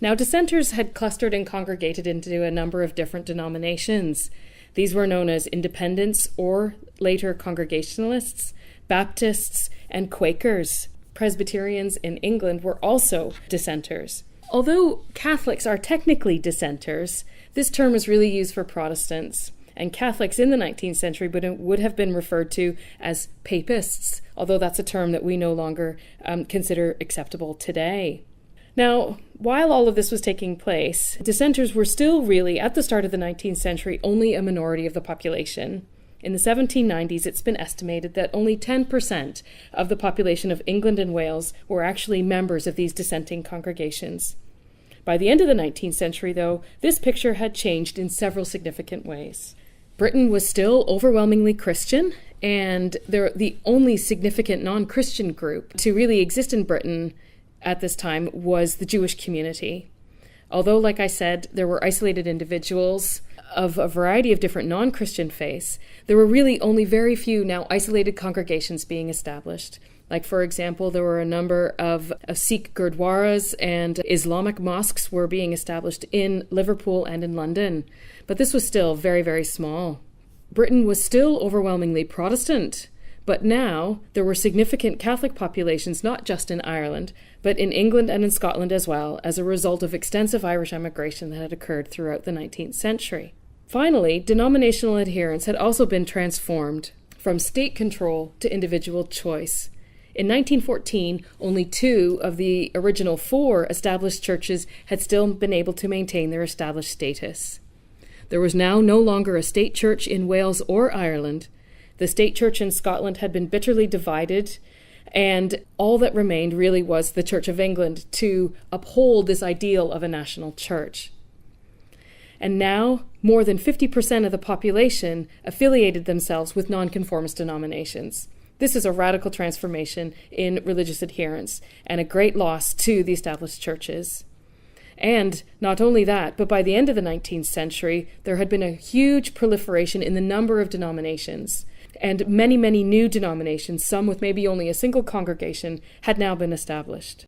Now, dissenters had clustered and congregated into a number of different denominations. These were known as Independents or later Congregationalists, Baptists, and Quakers. Presbyterians in England were also dissenters. Although Catholics are technically dissenters, this term is really used for Protestants, and Catholics in the 19th century would have been referred to as papists, although that's a term that we no longer consider acceptable today. Now, while all of this was taking place, dissenters were still really, at the start of the 19th century, only a minority of the population. In the 1790s, it's been estimated that only 10% of the population of England and Wales were actually members of these dissenting congregations. By the end of the 19th century, though, this picture had changed in several significant ways. Britain was still overwhelmingly Christian, and the only significant non-Christian group to really exist in Britain at this time was the Jewish community. Although, like I said, there were isolated individuals of a variety of different non-Christian faiths, there were really only very few now isolated congregations being established. Like, for example, there were a number of Sikh Gurdwaras and Islamic mosques were being established in Liverpool and in London. But this was still very, very small. Britain was still overwhelmingly Protestant, but now there were significant Catholic populations not just in Ireland, but in England and in Scotland as well, as a result of extensive Irish emigration that had occurred throughout the 19th century. Finally, denominational adherence had also been transformed from state control to individual choice. In 1914, only 2 of the original 4 established churches had still been able to maintain their established status. There was now no longer a state church in Wales or Ireland. The state church in Scotland had been bitterly divided, and all that remained really was the Church of England to uphold this ideal of a national church. And now, more than 50% of the population affiliated themselves with nonconformist denominations. This is a radical transformation in religious adherence and a great loss to the established churches. And not only that, but by the end of the 19th century, there had been a huge proliferation in the number of denominations. And many, many new denominations, some with maybe only a single congregation, had now been established.